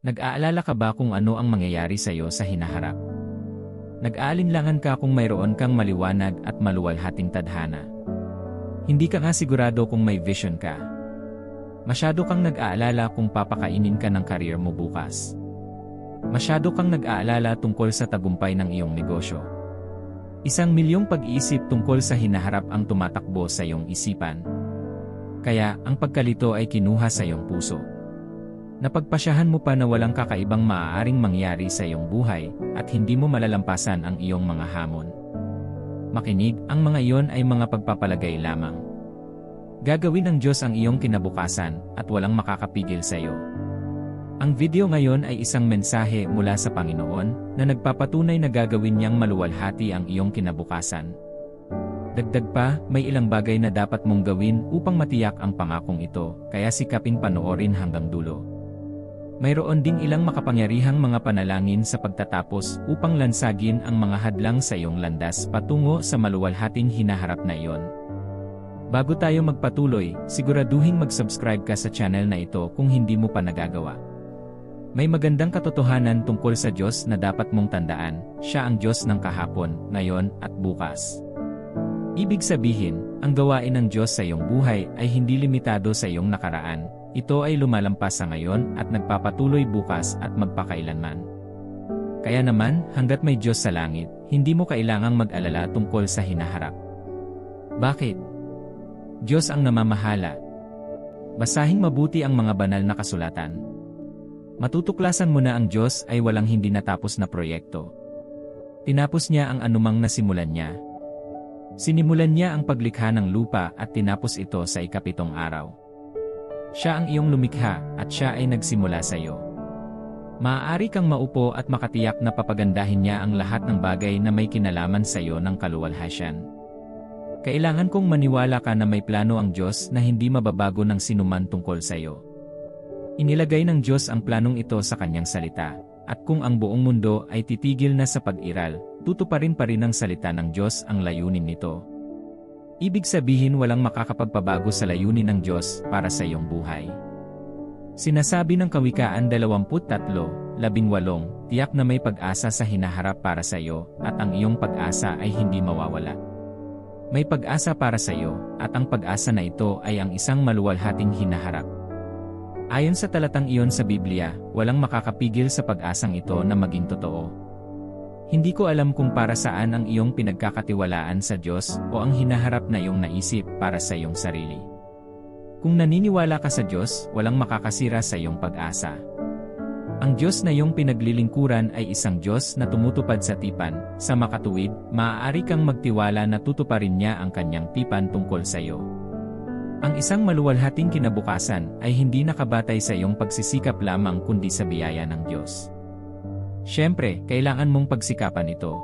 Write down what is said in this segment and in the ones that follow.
Nag-aalala ka ba kung ano ang mangyayari sa iyo sa hinaharap? Nag-aalinlangan ka kung mayroon kang maliwanag at maluwalhating tadhana. Hindi ka nga sigurado kung may vision ka. Masyado kang nag-aalala kung papakainin ka ng career mo bukas. Masyado kang nag-aalala tungkol sa tagumpay ng iyong negosyo. 1,000,000 pag-iisip tungkol sa hinaharap ang tumatakbo sa iyong isipan. Kaya, ang pagkalito ay kinuha sa iyong puso. Napagpasyahan mo pa na walang kakaibang maaaring mangyari sa iyong buhay, at hindi mo malalampasan ang iyong mga hamon. Makinig, ang mga iyon ay mga pagpapalagay lamang. Gagawin ng Diyos ang iyong kinabukasan, at walang makakapigil sa iyo. Ang video ngayon ay isang mensahe mula sa Panginoon, na nagpapatunay na gagawin niyang maluwalhati ang iyong kinabukasan. Dagdag pa, may ilang bagay na dapat mong gawin upang matiyak ang pangakong ito, kaya sikaping panoorin hanggang dulo. Mayroon ding ilang makapangyarihang mga panalangin sa pagtatapos upang lansagin ang mga hadlang sa iyong landas patungo sa maluwalhating hinaharap na iyon. Bago tayo magpatuloy, siguraduhing mag-subscribe ka sa channel na ito kung hindi mo pa nagagawa. May magandang katotohanan tungkol sa Diyos na dapat mong tandaan, Siya ang Diyos ng kahapon, ngayon, at bukas. Ibig sabihin, ang gawain ng Diyos sa iyong buhay ay hindi limitado sa iyong nakaraan. Ito ay lumalampas sa ngayon at nagpapatuloy bukas at magpakailanman. Kaya naman, hanggat may Diyos sa langit, hindi mo kailangang mag-alala tungkol sa hinaharap. Bakit? Diyos ang namamahala. Basahing mabuti ang mga banal na kasulatan. Matutuklasan mo na ang Diyos ay walang hindi natapos na proyekto. Tinapos niya ang anumang nasimulan niya. Sinimulan niya ang paglikha ng lupa at tinapos ito sa ika-7 araw. Siya ang iyong lumikha, at siya ay nagsimula sa iyo. Maaari kang maupo at makatiyak na papagandahin niya ang lahat ng bagay na may kinalaman sa iyo ng kaluwalhatian. Kailangan kong maniwala ka na may plano ang Diyos na hindi mababago ng sinuman tungkol sa iyo. Inilagay ng Diyos ang planong ito sa kanyang salita, at kung ang buong mundo ay titigil na sa pag-iral, tutuparin pa rin ng salita ng Diyos ang layunin nito. Ibig sabihin walang makakapagpabago sa layunin ng Diyos para sa iyong buhay. Sinasabi ng Kawikaan 23:18, tiyak na may pag-asa sa hinaharap para sa iyo, at ang iyong pag-asa ay hindi mawawala. May pag-asa para sa iyo, at ang pag-asa na ito ay ang isang maluwalhating hinaharap. Ayon sa talatang iyon sa Biblia, walang makakapigil sa pag-asang ito na maging totoo. Hindi ko alam kung para saan ang iyong pinagkakatiwalaan sa Diyos o ang hinaharap na iyong naisip para sa iyong sarili. Kung naniniwala ka sa Diyos, walang makakasira sa iyong pag-asa. Ang Diyos na iyong pinaglilingkuran ay isang Diyos na tumutupad sa tipan. Sa makatuwid, maaari kang magtiwala na tutuparin niya ang kanyang tipan tungkol sa iyo. Ang isang maluwalhating kinabukasan ay hindi nakabatay sa iyong pagsisikap lamang kundi sa biyaya ng Diyos. Siyempre, kailangan mong pagsikapan ito.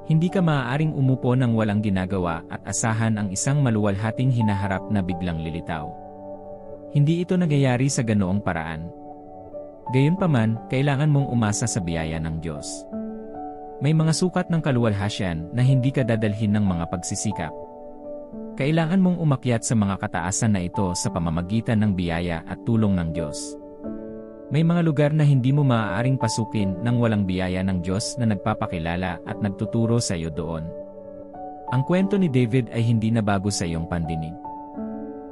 Hindi ka maaaring umupo ng walang ginagawa at asahan ang isang maluwalhating hinaharap na biglang lilitaw. Hindi ito nagyayari sa ganoong paraan. Gayunpaman, kailangan mong umasa sa biyaya ng Diyos. May mga sukat ng kaluwalhatian na hindi ka dadalhin ng mga pagsisikap. Kailangan mong umakyat sa mga kataasan na ito sa pamamagitan ng biyaya at tulong ng Diyos. May mga lugar na hindi mo maaaring pasukin nang walang biyaya ng Diyos na nagpapakilala at nagtuturo sa iyo doon. Ang kwento ni David ay hindi na bago sa iyong pandinig.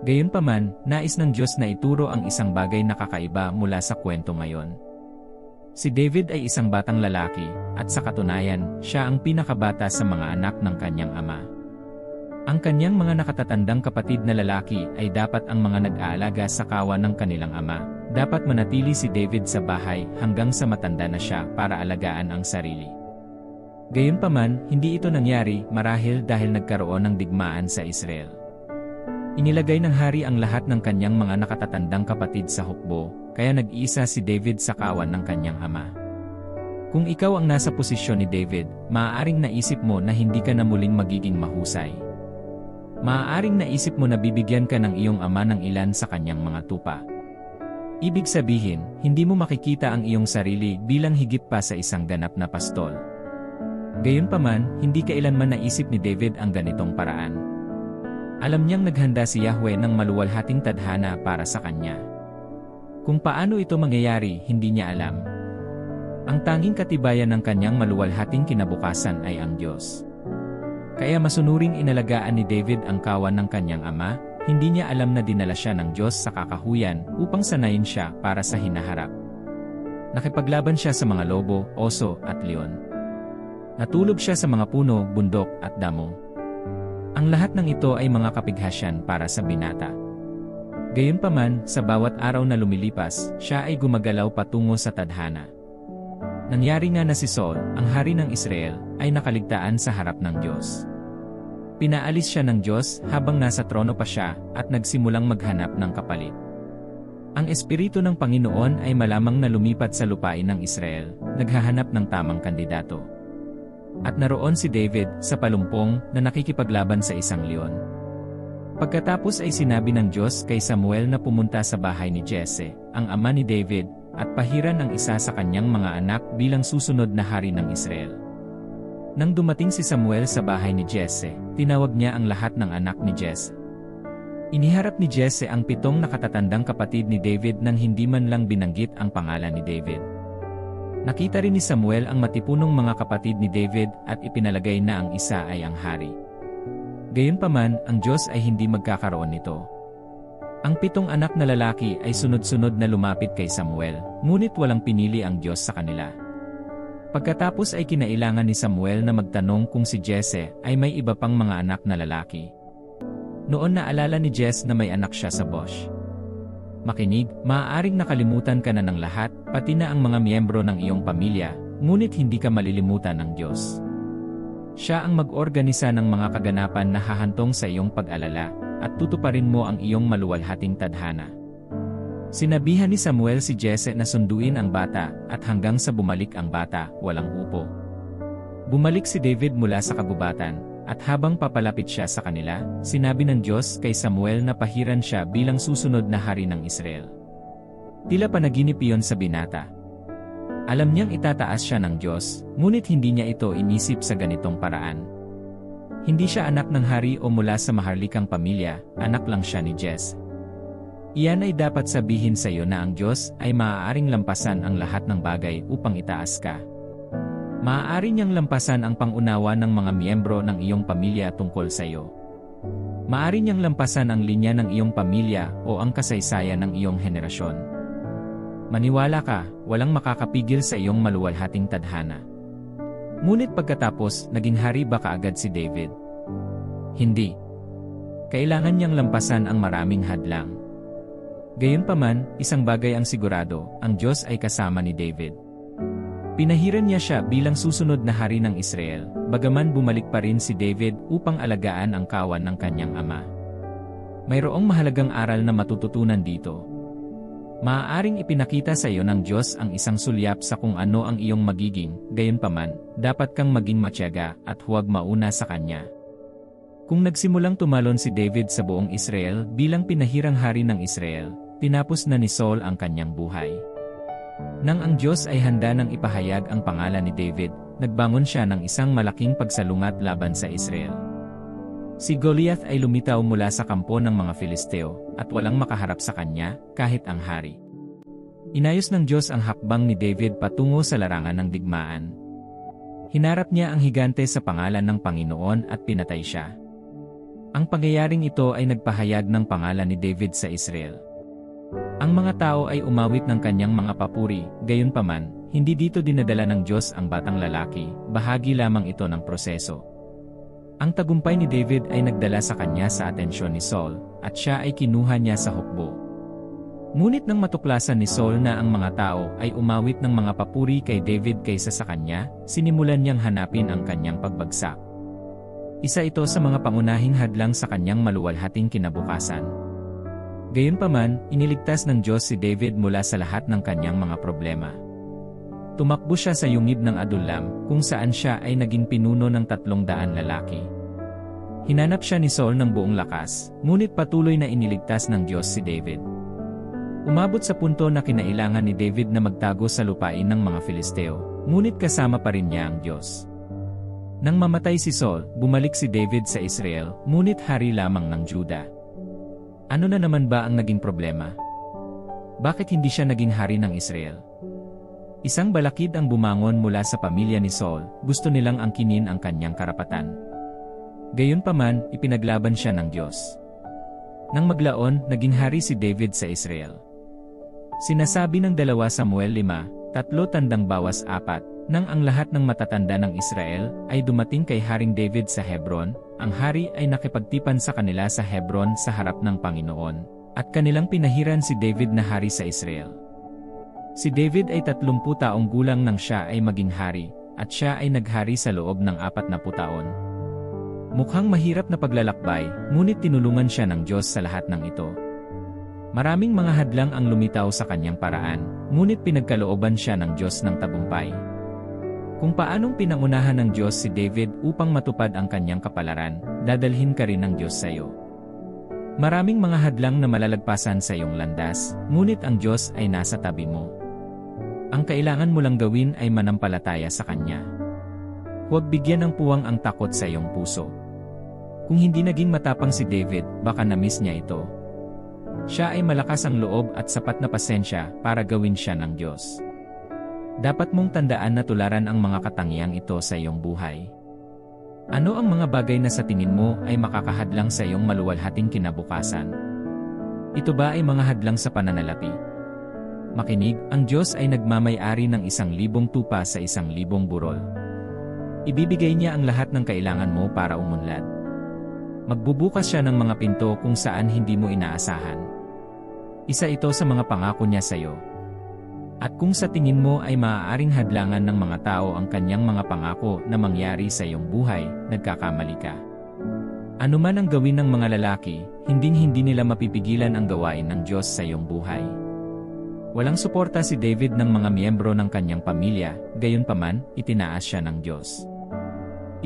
Gayunpaman, nais ng Diyos na ituro ang isang bagay na kakaiba mula sa kwento ngayon. Si David ay isang batang lalaki, at sa katunayan, siya ang pinakabata sa mga anak ng kanyang ama. Ang kanyang mga nakatatandang kapatid na lalaki ay dapat ang mga nag-aalaga sa kawan ng kanilang ama. Dapat manatili si David sa bahay hanggang sa matanda na siya para alagaan ang sarili. Gayunpaman, hindi ito nangyari marahil dahil nagkaroon ng digmaan sa Israel. Inilagay ng hari ang lahat ng kanyang mga nakatatandang kapatid sa hukbo, kaya nag-iisa si David sa kawan ng kanyang ama. Kung ikaw ang nasa posisyon ni David, maaaring naisip mo na hindi ka na muling magiging mahusay. Maaaring naisip mo na bibigyan ka ng iyong ama ng ilan sa kanyang mga tupa. Ibig sabihin, hindi mo makikita ang iyong sarili bilang higit pa sa isang ganap na pastol. Gayunpaman, hindi kailanman naisip ni David ang ganitong paraan. Alam niyang naghanda si Yahweh ng maluwalhating tadhana para sa kanya. Kung paano ito mangyayari, hindi niya alam. Ang tanging katibayan ng kanyang maluwalhating kinabukasan ay ang Diyos. Kaya masunuring inalagaan ni David ang kawan ng kanyang ama, hindi niya alam na dinala siya ng Diyos sa kakahuyan upang sanayin siya para sa hinaharap. Nakipaglaban siya sa mga lobo, oso, at leon. Natulog siya sa mga puno, bundok, at damo. Ang lahat ng ito ay mga kapighasyan para sa binata. Gayunpaman, sa bawat araw na lumilipas, siya ay gumagalaw patungo sa tadhana. Nangyari nga na si Saul, ang hari ng Israel, ay nakaligtaan sa harap ng Diyos. Pinaalis siya ng Diyos habang nasa trono pa siya at nagsimulang maghanap ng kapalit. Ang Espiritu ng Panginoon ay malamang na lumipat sa lupain ng Israel, naghahanap ng tamang kandidato. At naroon si David sa palumpong na nakikipaglaban sa isang leon. Pagkatapos ay sinabi ng Diyos kay Samuel na pumunta sa bahay ni Jesse, ang ama ni David, at pahiran ang isa sa kanyang mga anak bilang susunod na hari ng Israel. Nang dumating si Samuel sa bahay ni Jesse, tinawag niya ang lahat ng anak ni Jesse. Iniharap ni Jesse ang 7 nakatatandang kapatid ni David nang hindi man lang binanggit ang pangalan ni David. Nakita rin ni Samuel ang matipunong mga kapatid ni David at ipinalagay na ang isa ay ang hari. Gayunpaman, ang Diyos ay hindi magkakaroon nito. Ang 7 anak na lalaki ay sunod-sunod na lumapit kay Samuel, ngunit walang pinili ang Diyos sa kanila. Pagkatapos ay kinailangan ni Samuel na magtanong kung si Jesse ay may iba pang mga anak na lalaki. Noon naalala ni Jesse na may anak siya sa Bosh. Makinig, maaaring nakalimutan ka na ng lahat, pati na ang mga miyembro ng iyong pamilya, ngunit hindi ka malilimutan ng Diyos. Siya ang mag-organisa ng mga kaganapan na hahantong sa iyong pag-alala, at tutuparin mo ang iyong maluwalhating tadhana. Sinabihan ni Samuel si Jesse na sunduin ang bata, at hanggang sa bumalik ang bata, walang upo. Bumalik si David mula sa kagubatan, at habang papalapit siya sa kanila, sinabi ng Diyos kay Samuel na pahiran siya bilang susunod na hari ng Israel. Tila panaginip iyon sa binata. Alam niyang itataas siya ng Diyos, ngunit hindi niya ito inisip sa ganitong paraan. Hindi siya anak ng hari o mula sa maharlikang pamilya, anak lang siya ni Jesse. Iyan ay dapat sabihin sa iyo na ang Diyos ay maaaring lampasan ang lahat ng bagay upang itaas ka. Maaari niyang lampasan ang pangunawa ng mga miyembro ng iyong pamilya tungkol sa iyo. Maaari niyang lampasan ang linya ng iyong pamilya o ang kasaysayan ng iyong henerasyon. Maniwala ka, walang makakapigil sa iyong maluwalhating tadhana. Ngunit pagkatapos, naging hari ba kaagad si David? Hindi. Kailangan niyang lampasan ang maraming hadlang. Gayunpaman, isang bagay ang sigurado, ang Diyos ay kasama ni David. Pinahiran niya siya bilang susunod na hari ng Israel, bagaman bumalik pa rin si David upang alagaan ang kawan ng kanyang ama. Mayroong mahalagang aral na matututunan dito. Maaaring ipinakita sa iyo ng Diyos ang isang sulyap sa kung ano ang iyong magiging, gayunpaman, dapat kang maging matyaga at huwag mauna sa Kanya. Kung nagsimulang tumalon si David sa buong Israel bilang pinahirang hari ng Israel, tinapos na ni Saul ang kanyang buhay. Nang ang Diyos ay handa nang ipahayag ang pangalan ni David, nagbangon siya ng isang malaking pagsalungat laban sa Israel. Si Goliath ay lumitaw mula sa kampo ng mga Filisteo, at walang makaharap sa kanya, kahit ang hari. Inayos ng Diyos ang hakbang ni David patungo sa larangan ng digmaan. Hinarap niya ang higante sa pangalan ng Panginoon at pinatay siya. Ang pangyayaring ito ay nagpahayag ng pangalan ni David sa Israel. Ang mga tao ay umawit ng kanyang mga papuri, gayunpaman, hindi dito dinadala ng Diyos ang batang lalaki, bahagi lamang ito ng proseso. Ang tagumpay ni David ay nagdala sa kanya sa atensyon ni Saul, at siya ay kinuha niya sa hukbo. Ngunit nang matuklasan ni Saul na ang mga tao ay umawit ng mga papuri kay David kaysa sa kanya, sinimulan niyang hanapin ang kanyang pagbagsak. Isa ito sa mga pangunahing hadlang sa kanyang maluwalhating kinabukasan. Gayunpaman, iniligtas ng Diyos si David mula sa lahat ng kanyang mga problema. Tumakbo siya sa yungib ng Adullam, kung saan siya ay naging pinuno ng 300 lalaki. Hinanap siya ni Saul ng buong lakas, ngunit patuloy na iniligtas ng Diyos si David. Umabot sa punto na kinailangan ni David na magtago sa lupain ng mga Filisteo, ngunit kasama pa rin niya ang Diyos. Nang mamatay si Saul, bumalik si David sa Israel, ngunit hari lamang ng Juda. Ano na naman ba ang naging problema? Bakit hindi siya naging hari ng Israel? Isang balakid ang bumangon mula sa pamilya ni Saul, gusto nilang angkinin ang kanyang karapatan. Gayunpaman, ipinaglaban siya ng Diyos. Nang maglaon, naging hari si David sa Israel. Sinasabi ng 2 Samuel 5:3-4, nang ang lahat ng matatanda ng Israel ay dumating kay Haring David sa Hebron, ang hari ay nakipagtipan sa kanila sa Hebron sa harap ng Panginoon, at kanilang pinahiran si David na hari sa Israel. Si David ay 30 taong gulang nang siya ay maging hari, at siya ay naghari sa loob ng 40 taon. Mukhang mahirap na paglalakbay, ngunit tinulungan siya ng Diyos sa lahat ng ito. Maraming mga hadlang ang lumitaw sa kanyang paraan, ngunit pinagkalooban siya ng Diyos ng tagumpay. Kung paanong pinangunahan ng Diyos si David upang matupad ang kanyang kapalaran, dadalhin ka rin ng Diyos sa iyo. Maraming mga hadlang na malalagpasan sa iyong landas, ngunit ang Diyos ay nasa tabi mo. Ang kailangan mo lang gawin ay manampalataya sa Kanya. Huwag bigyan ng puwang ang takot sa iyong puso. Kung hindi naging matapang si David, baka na-miss niya ito. Siya ay malakas ang loob at sapat na pasensya para gawin siya ng Diyos. Dapat mong tandaan na tularan ang mga katangiang ito sa iyong buhay. Ano ang mga bagay na sa tingin mo ay makakahadlang sa iyong maluwalhating kinabukasan? Ito ba ay mga hadlang sa pananalapi? Makinig, ang Diyos ay nagmamay-ari ng 1,000 tupa sa 1,000 burol. Ibibigay niya ang lahat ng kailangan mo para umunlad. Magbubukas siya ng mga pinto kung saan hindi mo inaasahan. Isa ito sa mga pangako niya sa iyo. At kung sa tingin mo ay maaaring hadlangan ng mga tao ang kanyang mga pangako na mangyari sa iyong buhay, nagkakamali ka. Ano man ang gawin ng mga lalaki, hindi nila mapipigilan ang gawain ng Diyos sa iyong buhay. Walang suporta si David ng mga miyembro ng kanyang pamilya, gayunpaman, itinaas siya ng Diyos.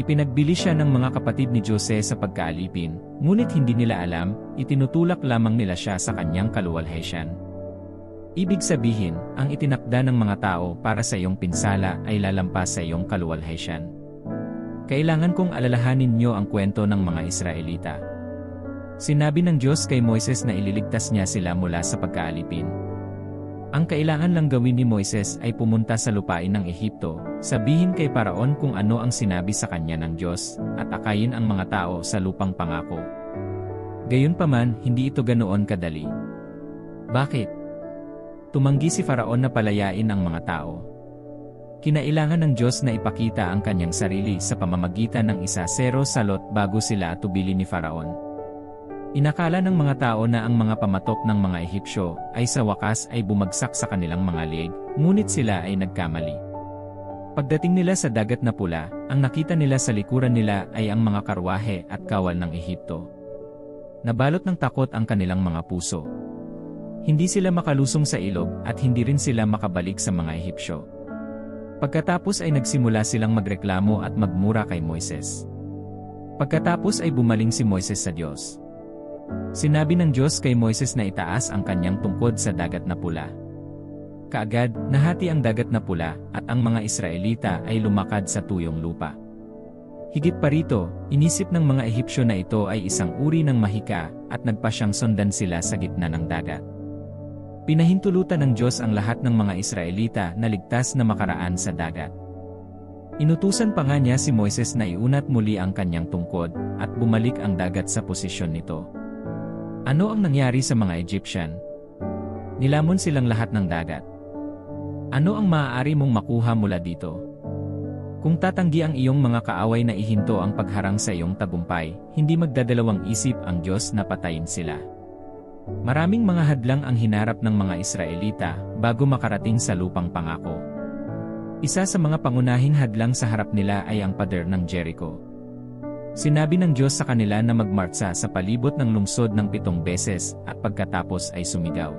Ipinagbili siya ng mga kapatid ni Jose sa pagkaalipin, ngunit hindi nila alam, itinutulak lamang nila siya sa kanyang kaluwalhatian. Ibig sabihin, ang itinakda ng mga tao para sa iyong pinsala ay lalampas sa iyong kaluwalhatian. Kailangan kong alalahanin niyo ang kwento ng mga Israelita. Sinabi ng Diyos kay Moises na ililigtas niya sila mula sa pagkaalipin. Ang kailangan lang gawin ni Moises ay pumunta sa lupain ng Ehipto, sabihin kay Paraon kung ano ang sinabi sa kanya ng Diyos, at akayin ang mga tao sa lupang pangako. Gayunpaman, hindi ito ganoon kadali. Bakit? Tumanggi si Faraon na palayain ang mga tao. Kinailangan ng Diyos na ipakita ang kanyang sarili sa pamamagitan ng 1-0 sa Lot bago sila atubilin ni Faraon. Inakala ng mga tao na ang mga pamatok ng mga Ehipsyo ay sa wakas ay bumagsak sa kanilang mga lieg, ngunit sila ay nagkamali. Pagdating nila sa dagat na pula, ang nakita nila sa likuran nila ay ang mga karwahe at kawal ng Ehipto. Nabalot ng takot ang kanilang mga puso. Hindi sila makalusong sa ilog at hindi rin sila makabalik sa mga Ehipsyo. Pagkatapos ay nagsimula silang magreklamo at magmura kay Moises. Pagkatapos ay bumaling si Moises sa Diyos. Sinabi ng Diyos kay Moises na itaas ang kanyang tungkod sa dagat na pula. Kaagad, nahati ang dagat na pula, at ang mga Israelita ay lumakad sa tuyong lupa. Higit pa rito, inisip ng mga Ehipsyo na ito ay isang uri ng mahika, at nagpa siyang sundan sila sa gitna ng dagat. Pinahintulutan ng Diyos ang lahat ng mga Israelita na ligtas na makaraan sa dagat. Inutusan pa nga niya si Moises na iunat muli ang kanyang tungkod, at bumalik ang dagat sa posisyon nito. Ano ang nangyari sa mga Egyptian? Nilamon silang lahat ng dagat. Ano ang maaari mong makuha mula dito? Kung tatanggi ang iyong mga kaaway na ihinto ang pagharang sa iyong tagumpay, hindi magdadalawang isip ang Diyos na patayin sila. Maraming mga hadlang ang hinarap ng mga Israelita bago makarating sa lupang pangako. Isa sa mga pangunahing hadlang sa harap nila ay ang pader ng Jericho. Sinabi ng Diyos sa kanila na magmartsa sa palibot ng lungsod ng 7 beses at pagkatapos ay sumigaw.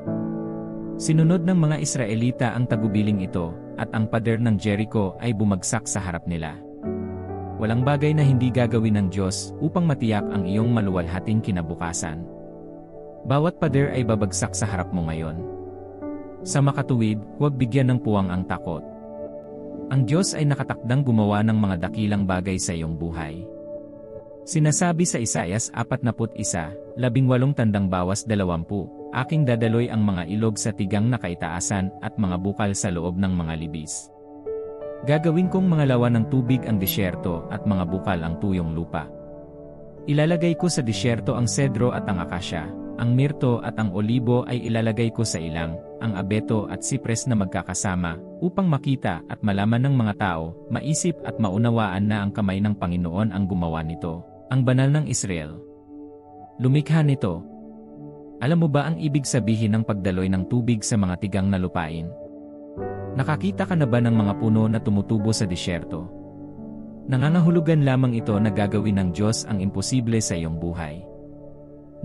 Sinunod ng mga Israelita ang tagubiling ito, at ang pader ng Jericho ay bumagsak sa harap nila. Walang bagay na hindi gagawin ng Diyos upang matiyak ang iyong maluwalhating kinabukasan. Bawat pader ay babagsak sa harap mo ngayon. Sa makatuwid, huwag bigyan ng puwang ang takot. Ang Diyos ay nakatakdang gumawa ng mga dakilang bagay sa iyong buhay. Sinasabi sa Isaias 41:18, 20, aking dadaloy ang mga ilog sa tigang na kaitaasan at mga bukal sa loob ng mga libis. Gagawin kong mga lawa ng tubig ang disyerto at mga bukal ang tuyong lupa. Ilalagay ko sa disyerto ang sedro at ang akasya, ang mirto at ang olibo ay ilalagay ko sa ilang, ang abeto at sipres na magkakasama, upang makita at malaman ng mga tao, maisip at maunawaan na ang kamay ng Panginoon ang gumawa nito, ang banal ng Israel. Lumikha nito. Alam mo ba ang ibig sabihin ng pagdaloy ng tubig sa mga tigang na lupain? Nakakita ka na ba ng mga puno na tumutubo sa disyerto? Nangangahulugan lamang ito na gagawin ng Diyos ang imposible sa iyong buhay.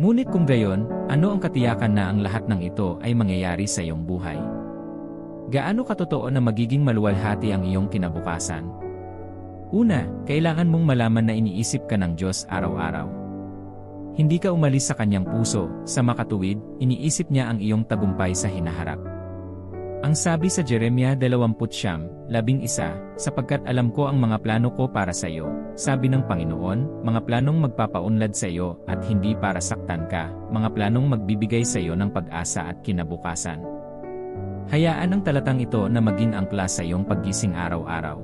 Ngunit kung gayon, ano ang katiyakan na ang lahat ng ito ay mangyayari sa iyong buhay? Gaano katotoo na magiging maluwalhati ang iyong kinabukasan? Una, kailangan mong malaman na iniisip ka ng Diyos araw-araw. Hindi ka umalis sa kanyang puso, sa makatuwid, iniisip niya ang iyong tagumpay sa hinaharap. Ang sabi sa Jeremia 29:11, sapagkat alam ko ang mga plano ko para sa iyo, sabi ng Panginoon, mga planong magpapaunlad sa iyo at hindi para saktan ka, mga planong magbibigay sa iyo ng pag-asa at kinabukasan. Hayaan ang talatang ito na maging angkla sa iyong paggising araw-araw.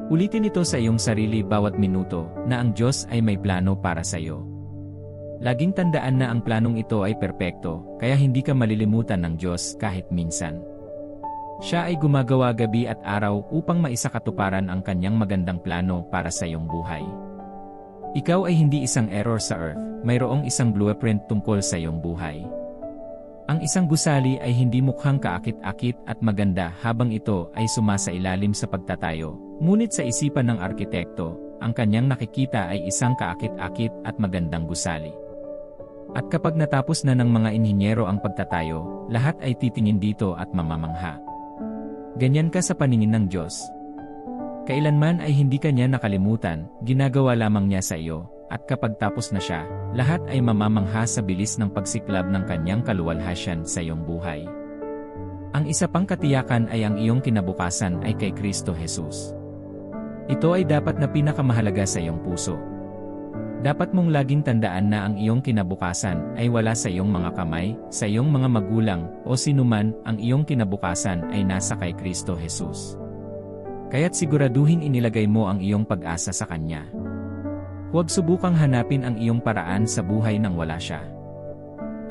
Ulitin ito sa iyong sarili bawat minuto na ang Diyos ay may plano para sa iyo. Laging tandaan na ang planong ito ay perpekto, kaya hindi ka malilimutan ng Diyos kahit minsan. Siya ay gumagawa gabi at araw upang maisakatuparan ang kanyang magandang plano para sa iyong buhay. Ikaw ay hindi isang error sa earth, mayroong isang blueprint tungkol sa iyong buhay. Ang isang gusali ay hindi mukhang kaakit-akit at maganda habang ito ay sumasailalim sa pagtatayo, ngunit sa isipan ng arkitekto, ang kanyang nakikita ay isang kaakit-akit at magandang gusali. At kapag natapos na ng mga inhinyero ang pagtatayo, lahat ay titingin dito at mamamangha. Ganyan ka sa paningin ng Diyos. Kailanman ay hindi ka niya nakalimutan, ginagawa lamang niya sa iyo, at kapag tapos na siya, lahat ay mamamangha sa bilis ng pagsiklab ng kanyang kaluwalhatian sa iyong buhay. Ang isa pang katiyakan ay ang iyong kinabukasan ay kay Kristo Jesus. Ito ay dapat na pinakamahalaga sa iyong puso. Dapat mong laging tandaan na ang iyong kinabukasan ay wala sa iyong mga kamay, sa iyong mga magulang, o sinuman, ang iyong kinabukasan ay nasa kay Kristo Jesus. Kaya't siguraduhin inilagay mo ang iyong pag-asa sa Kanya. Huwag subukang hanapin ang iyong paraan sa buhay nang wala siya.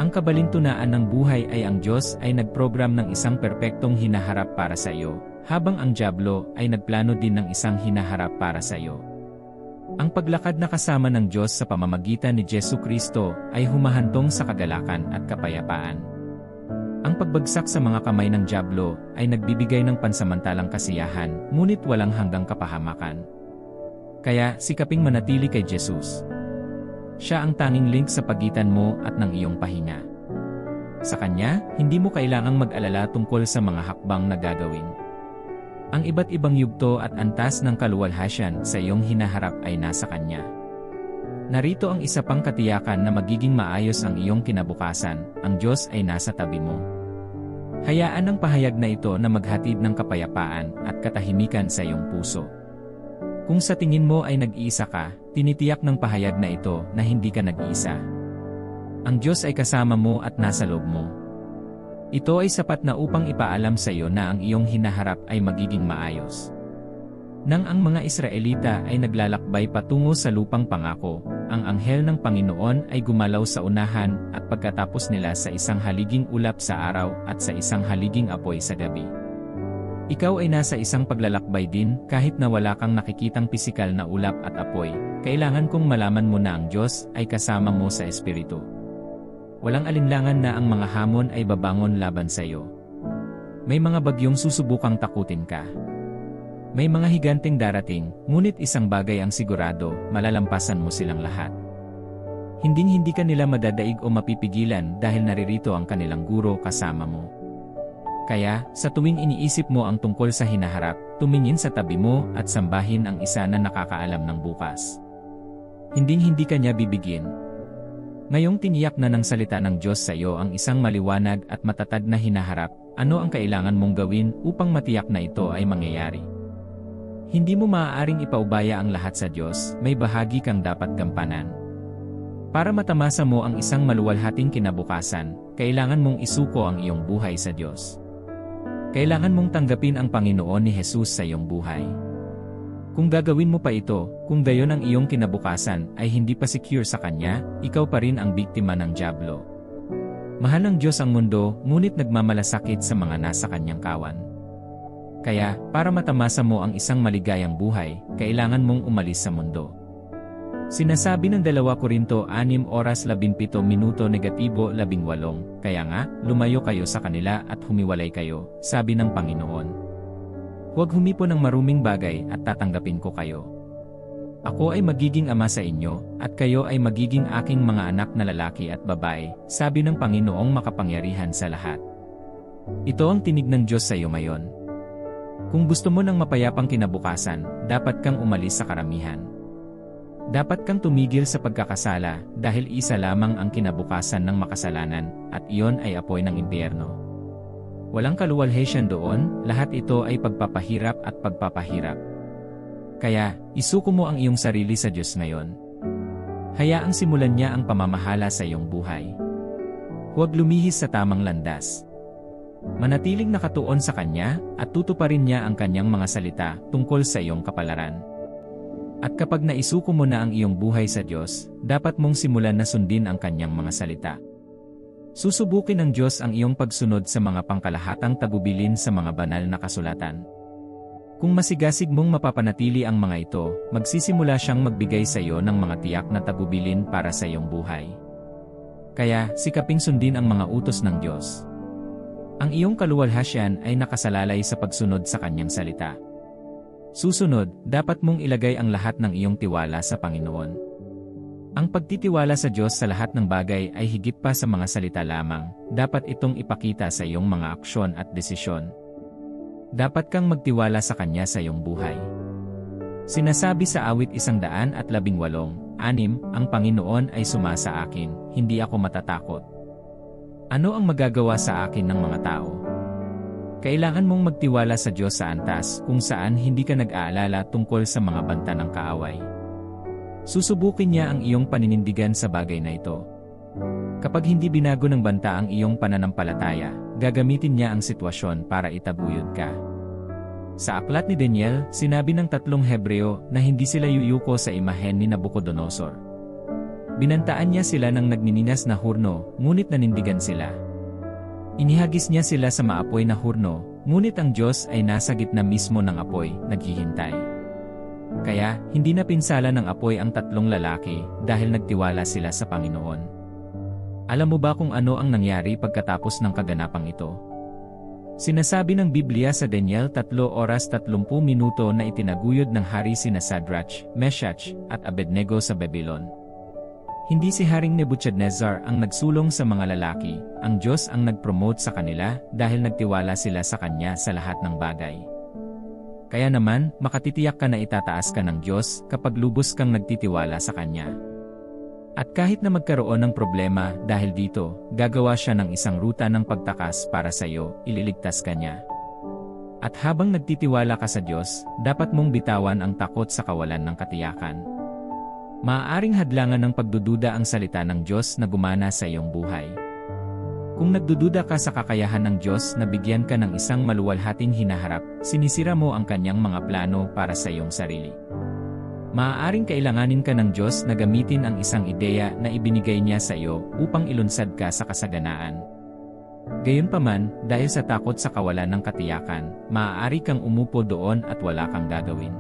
Ang kabalintunaan ng buhay ay ang Diyos ay nagprogram ng isang perpektong hinaharap para sa iyo, habang ang dyablo ay nagplano din ng isang hinaharap para sa iyo. Ang paglakad na kasama ng Diyos sa pamamagitan ni Jesucristo ay humahantong sa kagalakan at kapayapaan. Ang pagbagsak sa mga kamay ng dyablo ay nagbibigay ng pansamantalang kasiyahan, ngunit walang hanggang kapahamakan. Kaya, sikaping manatili kay Jesus. Siya ang tanging link sa pagitan mo at ng iyong pahinga. Sa Kanya, hindi mo kailangang mag-alala tungkol sa mga hakbang na gagawin. Ang iba't ibang yugto at antas ng kaluwalhatian sa iyong hinaharap ay nasa Kanya. Narito ang isa pang katiyakan na magiging maayos ang iyong kinabukasan, ang Diyos ay nasa tabi mo. Hayaan ang pahayag na ito na maghatid ng kapayapaan at katahimikan sa iyong puso. Kung sa tingin mo ay nag-iisa ka, tinitiyak ng pahayag na ito na hindi ka nag-iisa. Ang Diyos ay kasama mo at nasa loob mo. Ito ay sapat na upang ipaalam sa iyo na ang iyong hinaharap ay magiging maayos. Nang ang mga Israelita ay naglalakbay patungo sa lupang pangako, ang anghel ng Panginoon ay gumalaw sa unahan at pagkatapos nila sa isang haliging ulap sa araw at sa isang haliging apoy sa gabi. Ikaw ay nasa isang paglalakbay din kahit na wala kang nakikitang pisikal na ulap at apoy, kailangan kong malaman mo na ang Diyos ay kasama mo sa Espiritu. Walang alinlangan na ang mga hamon ay babangon laban sa iyo. May mga bagyong susubukang takutin ka. May mga higanteng darating, ngunit isang bagay ang sigurado, malalampasan mo silang lahat. Hinding-hindi ka nila madadaig o mapipigilan dahil naririto ang kanilang guro kasama mo. Kaya, sa tuwing iniisip mo ang tungkol sa hinaharap, tumingin sa tabi mo at sambahin ang isa na nakakaalam ng bukas. Hinding-hindi ka niya bibigyan. Ngayong tiniyak na ng salita ng Diyos sa iyo ang isang maliwanag at matatag na hinaharap, ano ang kailangan mong gawin upang matiyak na ito ay mangyayari? Hindi mo maaaring ipaubaya ang lahat sa Diyos, may bahagi kang dapat gampanan. para matamasa mo ang isang maluwalhating kinabukasan, kailangan mong isuko ang iyong buhay sa Diyos. Kailangan mong tanggapin ang Panginoon ni Jesus sa iyong buhay. Kung gagawin mo pa ito, kung gayon ang iyong kinabukasan ay hindi pa secure sa Kanya, ikaw pa rin ang biktima ng dyablo. Mahal ng Diyos ang mundo, ngunit nagmamalasakit sa mga nasa Kanyang kawan. Kaya, para matamasa mo ang isang maligayang buhay, kailangan mong umalis sa mundo. Sinasabi ng 2 Korinto 6:17-18, kaya nga, lumayo kayo sa kanila at humiwalay kayo, sabi ng Panginoon. Huwag humipo ng maruming bagay at tatanggapin ko kayo. Ako ay magiging ama sa inyo, at kayo ay magiging aking mga anak na lalaki at babae, sabi ng Panginoong makapangyarihan sa lahat. Ito ang tinig ng Diyos sa iyo ngayon. Kung gusto mo ng mapayapang kinabukasan, dapat kang umalis sa karamihan. Dapat kang tumigil sa pagkakasala dahil isa lamang ang kinabukasan ng makasalanan at iyon ay apoy ng impyerno. Walang kaluwalhatian doon, lahat ito ay pagpapahirap at pagpapahirap. Kaya, isuko mo ang iyong sarili sa Diyos ngayon. Hayaang simulan niya ang pamamahala sa iyong buhay. Huwag lumihis sa tamang landas. Manatiling nakatuon sa Kanya at tutuparin niya ang Kanyang mga salita tungkol sa iyong kapalaran. At kapag naisuko mo na ang iyong buhay sa Diyos, dapat mong simulan na sundin ang Kanyang mga salita. Susubukin ng Diyos ang iyong pagsunod sa mga pangkalahatang tagubilin sa mga banal na kasulatan. Kung masigasig mong mapapanatili ang mga ito, magsisimula siyang magbigay sa iyo ng mga tiyak na tagubilin para sa iyong buhay. Kaya, sikaping sundin ang mga utos ng Diyos. Ang iyong kaluwalhatian ay nakasalalay sa pagsunod sa Kanyang salita. Susunod, dapat mong ilagay ang lahat ng iyong tiwala sa Panginoon. Ang pagtitiwala sa Diyos sa lahat ng bagay ay higit pa sa mga salita lamang, dapat itong ipakita sa iyong mga aksyon at desisyon. Dapat kang magtiwala sa Kanya sa iyong buhay. Sinasabi sa awit 118:6, ang Panginoon ay sumasa akin, hindi ako matatakot. Ano ang magagawa sa akin ng mga tao? Kailangan mong magtiwala sa Diyos sa antas kung saan hindi ka nag-aalala tungkol sa mga banta ng kaaway. Susubukin niya ang iyong paninindigan sa bagay na ito. Kapag hindi binago ng banta ang iyong pananampalataya, gagamitin niya ang sitwasyon para itaguyod ka. Sa aklat ni Daniel, sinabi ng 3 Hebreo na hindi sila yuyuko sa imahen ni Nabucodonosor. Binantaan niya sila ng nagnininas na hurno, ngunit nanindigan sila. Inihagis niya sila sa maapoy na hurno, ngunit ang Diyos ay nasa gitna mismo ng apoy, naghihintay. Kaya, hindi napinsala ng apoy ang 3 lalaki dahil nagtiwala sila sa Panginoon. Alam mo ba kung ano ang nangyari pagkatapos ng kaganapang ito? Sinasabi ng Biblia sa Daniel 3:30 na itinaguyod ng hari sina Sadrach, Meshach, at Abednego sa Babylon. Hindi si Haring Nebuchadnezzar ang nagsulong sa mga lalaki, ang Diyos ang nag-promote sa kanila dahil nagtiwala sila sa Kanya sa lahat ng bagay. Kaya naman, makatitiyak ka na itataas ka ng Diyos kapag lubos kang nagtitiwala sa Kanya. At kahit na magkaroon ng problema dahil dito, gagawa siya ng isang ruta ng pagtakas para sa iyo, ililigtas ka niya. At habang nagtitiwala ka sa Diyos, dapat mong bitawan ang takot sa kawalan ng katiyakan. Maaaring hadlangan ng pagdududa ang salita ng Diyos na gumana sa iyong buhay. Kung nagdududa ka sa kakayahan ng Diyos na bigyan ka ng isang maluwalhating hinaharap, sinisira mo ang Kanyang mga plano para sa iyong sarili. Maaaring kailanganin ka ng Diyos na gamitin ang isang ideya na ibinigay niya sa iyo upang ilunsad ka sa kasaganaan. Gayunpaman, dahil sa takot sa kawalan ng katiyakan, maaari kang umupo doon at wala kang gagawin.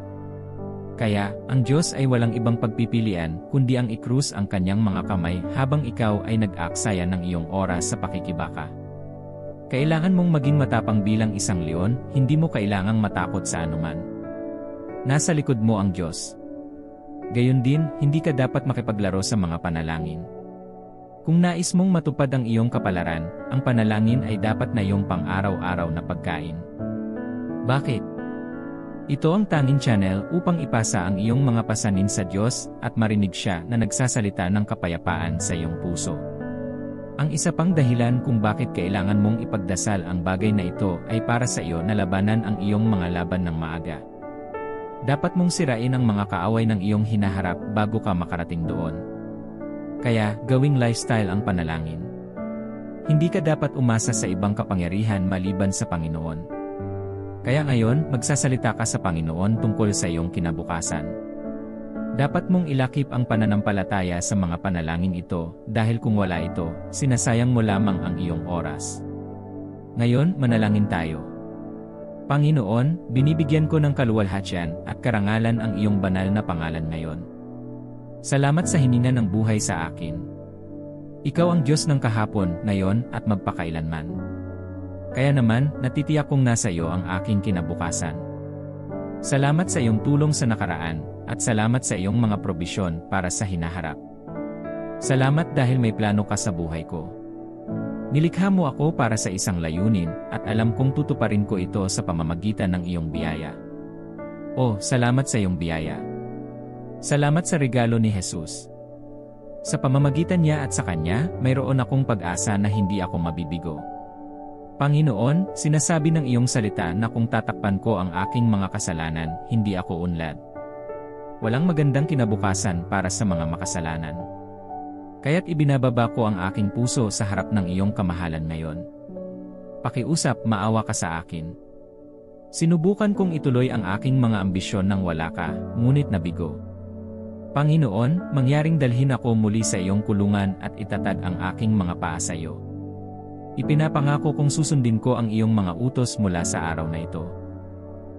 Kaya, ang Diyos ay walang ibang pagpipilian kundi ang ikrus ang Kanyang mga kamay habang ikaw ay nag-aaksaya ng iyong oras sa pakikibaka. Kailangan mong maging matapang bilang isang leon, hindi mo kailangang matakot sa anuman. Nasa likod mo ang Diyos. Gayon din, hindi ka dapat makipaglaro sa mga panalangin. Kung nais mong matupad ang iyong kapalaran, ang panalangin ay dapat na iyong pang-araw-araw na pagkain. Bakit? Ito ang tanging channel upang ipasa ang iyong mga pasanin sa Diyos at marinig siya na nagsasalita ng kapayapaan sa iyong puso. Ang isa pang dahilan kung bakit kailangan mong ipagdasal ang bagay na ito ay para sa iyo na labanan ang iyong mga laban ng maaga. Dapat mong sirain ang mga kaaway ng iyong hinaharap bago ka makarating doon. Kaya, gawing lifestyle ang panalangin. Hindi ka dapat umasa sa ibang kapangyarihan maliban sa Panginoon. Kaya ngayon, magsasalita ka sa Panginoon tungkol sa iyong kinabukasan. Dapat mong ilakip ang pananampalataya sa mga panalangin ito dahil kung wala ito, sinasayang mo lamang ang iyong oras. Ngayon, manalangin tayo. Panginoon, binibigyan ko ng kaluwalhatian at karangalan ang iyong banal na pangalan ngayon. Salamat sa hininga ng buhay sa akin. Ikaw ang Diyos ng kahapon, ngayon, at magpakailanman. Kaya naman, natitiyak kong nasa iyo ang aking kinabukasan. Salamat sa iyong tulong sa nakaraan, at salamat sa iyong mga probisyon para sa hinaharap. Salamat dahil may plano ka sa buhay ko. Nilikha mo ako para sa isang layunin, at alam kong tutuparin ko ito sa pamamagitan ng iyong biyaya. Oh, salamat sa iyong biyaya. Salamat sa regalo ni Jesus. Sa pamamagitan niya at sa Kanya, mayroon akong pag-asa na hindi ako mabibigo. Panginoon, sinasabi ng iyong salita na kung tatakpan ko ang aking mga kasalanan, hindi ako unlad. Walang magandang kinabukasan para sa mga makasalanan. Kaya't ibinababa ko ang aking puso sa harap ng iyong kamahalan ngayon. Pakiusap, maawa ka sa akin. Sinubukan kong ituloy ang aking mga ambisyon nang wala ka, ngunit nabigo. Panginoon, mangyaring dalhin ako muli sa iyong kulungan at itatag ang aking mga paa sa iyo. Ipinapangako kong susundin ko ang iyong mga utos mula sa araw na ito.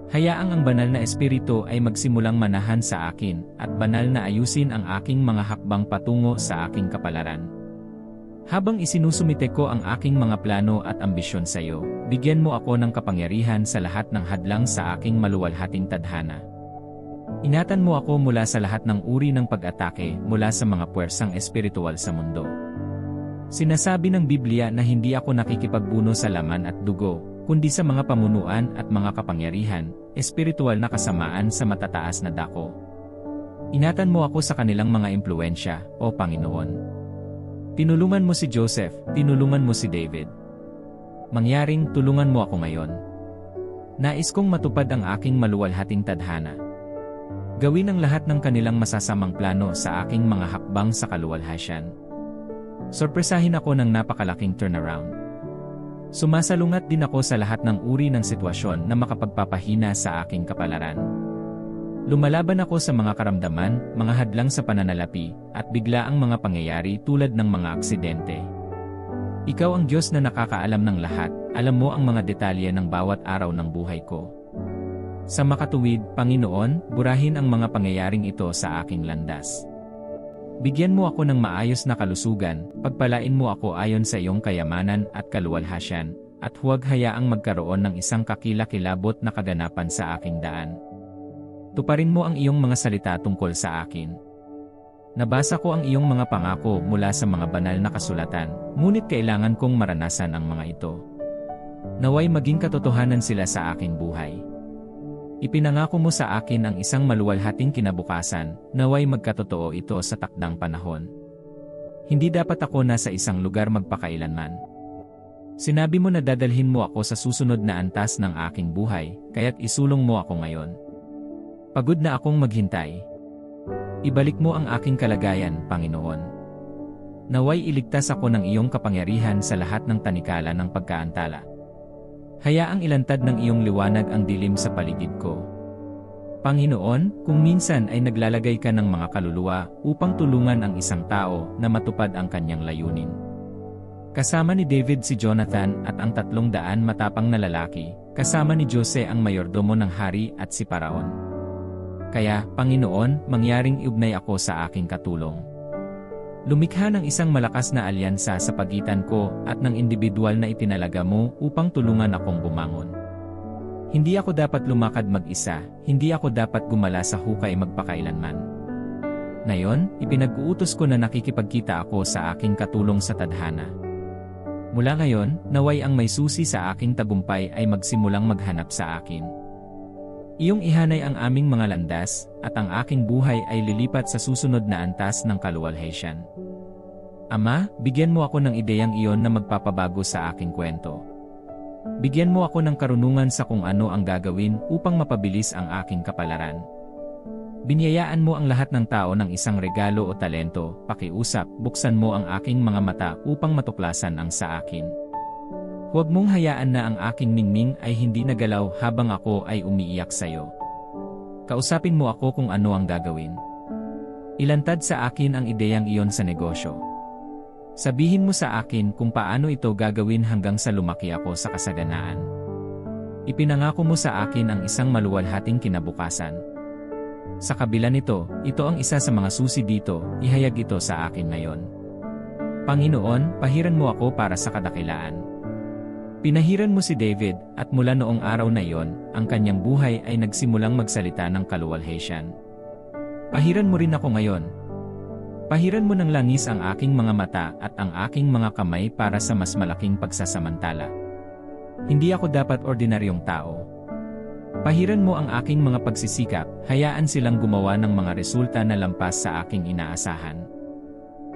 Hayaang ang banal na espiritu ay magsimulang manahan sa akin at banal na ayusin ang aking mga hakbang patungo sa aking kapalaran. Habang isinusumite ko ang aking mga plano at ambisyon sa iyo, bigyan mo ako ng kapangyarihan sa lahat ng hadlang sa aking maluwalhating tadhana. Ingatan mo ako mula sa lahat ng uri ng pag-atake mula sa mga puwersang espiritual sa mundo. Sinasabi ng Biblia na hindi ako nakikipagbuno sa laman at dugo, kundi sa mga pamunuan at mga kapangyarihan, espiritual na kasamaan sa matataas na dako. Ingatan mo ako sa kanilang mga impluensya, O Panginoon. Tinulungan mo si Joseph, tinulungan mo si David. Mangyaring tulungan mo ako ngayon. Nais kong matupad ang aking maluwalhating tadhana. Gawin ang lahat ng kanilang masasamang plano sa aking mga hakbang sa kaluwalhatian. Sorpresahin ako ng napakalaking turnaround. Sumasalungat din ako sa lahat ng uri ng sitwasyon na makapagpapahina sa aking kapalaran. Lumalaban ako sa mga karamdaman, mga hadlang sa pananalapi, at biglaang mga pangyayari tulad ng mga aksidente. Ikaw ang Diyos na nakakaalam ng lahat, alam mo ang mga detalye ng bawat araw ng buhay ko. Sa makatuwid, Panginoon, burahin ang mga pangyayaring ito sa aking landas. Bigyan mo ako ng maayos na kalusugan, pagpalain mo ako ayon sa iyong kayamanan at kaluwalhatian, at huwag hayaang magkaroon ng isang kakilakilabot na kaganapan sa aking daan. Tuparin mo ang iyong mga salita tungkol sa akin. Nabasa ko ang iyong mga pangako mula sa mga banal na kasulatan, ngunit kailangan kong maranasan ang mga ito. Naway maging katotohanan sila sa aking buhay. Ipinangako mo sa akin ang isang maluwalhating kinabukasan, naway magkatotoo ito sa takdang panahon. Hindi dapat ako nasa isang lugar magpakailanman. Sinabi mo na dadalhin mo ako sa susunod na antas ng aking buhay, kaya't isulong mo ako ngayon. Pagod na akong maghintay. Ibalik mo ang aking kalagayan, Panginoon. Naway iligtas ako ng iyong kapangyarihan sa lahat ng tanikala ng pagkaantala. Hayaang ilantad ng iyong liwanag ang dilim sa paligid ko. Panginoon, kung minsan ay naglalagay ka ng mga kaluluwa upang tulungan ang isang tao na matupad ang kanyang layunin. Kasama ni David si Jonathan at ang 300 matapang na lalaki, kasama ni Jose ang mayordomo ng hari at si Paraon. Kaya, Panginoon, mangyaring iugnay ako sa aking katulong. Lumikha ng isang malakas na alyansa sa pagitan ko at ng individual na itinalaga mo upang tulungan akong bumangon. Hindi ako dapat lumakad mag-isa, hindi ako dapat gumala sa hukay magpakailanman. Ngayon, ipinag-uutos ko na nakikipagkita ako sa aking katulong sa tadhana. Mula ngayon, naway ang may susi sa aking tagumpay ay magsimulang maghanap sa akin. Iyong ihanay ang aming mga landas, at ang aking buhay ay lilipat sa susunod na antas ng kaluwalhatian. Ama, bigyan mo ako ng ideyang iyon na magpapabago sa aking kwento. Bigyan mo ako ng karunungan sa kung ano ang gagawin upang mapabilis ang aking kapalaran. Binyayaan mo ang lahat ng tao ng isang regalo o talento, pakiusap, buksan mo ang aking mga mata upang matuklasan ang sa akin. Huwag mong hayaan na ang aking ningning ay hindi nagalaw habang ako ay umiiyak sa iyo. Kausapin mo ako kung ano ang gagawin. Ilantad sa akin ang ideyang iyon sa negosyo. Sabihin mo sa akin kung paano ito gagawin hanggang sa lumaki ako sa kasaganaan. Ipinangako mo sa akin ang isang maluwalhating kinabukasan. Sa kabila nito, ito ang isa sa mga susi dito, ihayag ito sa akin ngayon. Panginoon, pahiran mo ako para sa kadakilaan. Pinahiran mo si David, at mula noong araw na iyon, ang kanyang buhay ay nagsimulang magsalita ng kaluwalhatian. Pahiran mo rin ako ngayon. Pahiran mo ng langis ang aking mga mata at ang aking mga kamay para sa mas malaking pagsasamantala. Hindi ako dapat ordinaryong tao. Pahiran mo ang aking mga pagsisikap, hayaan silang gumawa ng mga resulta na lampas sa aking inaasahan.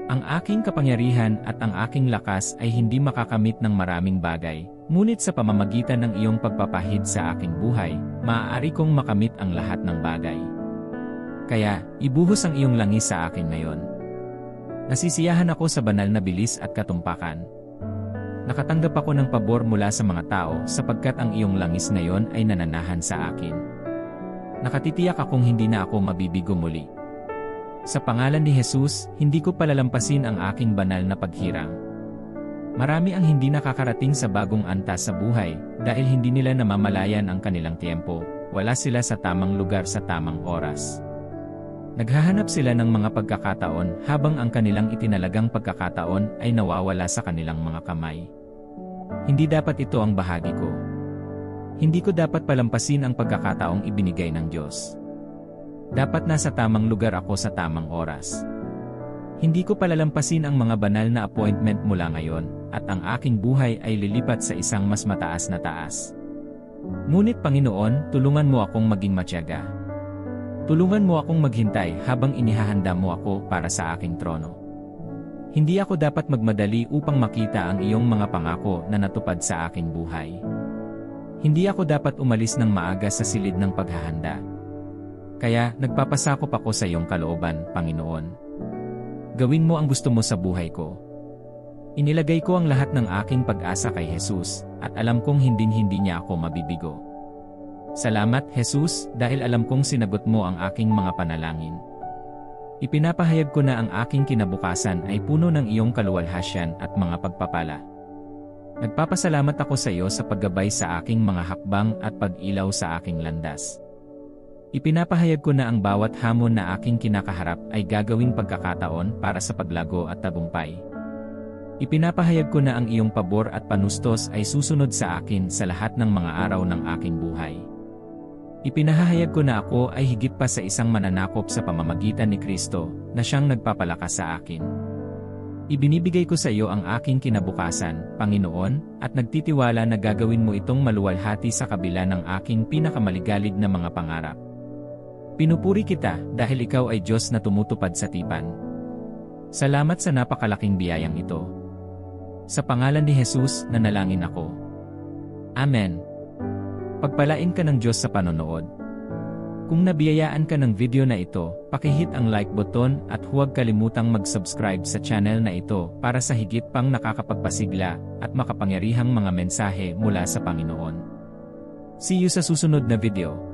Ang aking kapangyarihan at ang aking lakas ay hindi makakamit ng maraming bagay, ngunit sa pamamagitan ng iyong pagpapahid sa aking buhay, maaari kong makamit ang lahat ng bagay. Kaya, ibuhos ang iyong langis sa akin ngayon. Nasisiyahan ako sa banal na bilis at katumpakan. Nakatanggap ako ng pabor mula sa mga tao sapagkat ang iyong langis ngayon ay nananahan sa akin. Nakatitiyak akong hindi na ako mabibigo muli. Sa pangalan ni Jesus, hindi ko palalampasin ang aking banal na paghirang. Marami ang hindi nakakarating sa bagong antas sa buhay dahil hindi nila namamalayan ang kanilang tiempo, wala sila sa tamang lugar sa tamang oras. Naghahanap sila ng mga pagkakataon habang ang kanilang itinalagang pagkakataon ay nawawala sa kanilang mga kamay. Hindi dapat ito ang bahagi ko. Hindi ko dapat palampasin ang pagkakataong ibinigay ng Diyos. Dapat nasa tamang lugar ako sa tamang oras. Hindi ko palalampasin ang mga banal na appointment mula ngayon, at ang aking buhay ay lilipat sa isang mas mataas na taas. Ngunit Panginoon, tulungan mo akong maging matyaga. Tulungan mo akong maghintay habang inihahanda mo ako para sa aking trono. Hindi ako dapat magmadali upang makita ang iyong mga pangako na natupad sa aking buhay. Hindi ako dapat umalis ng maaga sa silid ng paghahanda. Kaya, nagpapasakop ako sa iyong kalooban, Panginoon. Gawin mo ang gusto mo sa buhay ko. Inilagay ko ang lahat ng aking pag-asa kay Jesus, at alam kong hindi niya ako mabibigo. Salamat, Jesus, dahil alam kong sinagot mo ang aking mga panalangin. Ipinapahayag ko na ang aking kinabukasan ay puno ng iyong kaluwalhatian at mga pagpapala. Nagpapasalamat ako sa iyo sa paggabay sa aking mga hakbang at pag-ilaw sa aking landas. Ipinapahayag ko na ang bawat hamon na aking kinakaharap ay gagawing pagkakataon para sa paglago at tagumpay. Ipinapahayag ko na ang iyong pabor at panustos ay susunod sa akin sa lahat ng mga araw ng aking buhay. Ipinahahayag ko na ako ay higit pa sa isang mananakop sa pamamagitan ni Kristo na siyang nagpapalakas sa akin. Ibinibigay ko sa iyo ang aking kinabukasan, Panginoon, at nagtitiwala na gagawin mo itong maluwalhati sa kabila ng aking pinakamaligalig na mga pangarap. Pinupuri kita dahil ikaw ay Diyos na tumutupad sa tipan. Salamat sa napakalaking biyayang ito. Sa pangalan ni Jesus, nanalangin ako. Amen. Pagpalain ka ng Diyos sa panonood. Kung nabiyayaan ka ng video na ito, pakihit ang like button at huwag kalimutang mag-subscribe sa channel na ito para sa higit pang nakakapagpasigla at makapangyarihang mga mensahe mula sa Panginoon. See you sa susunod na video.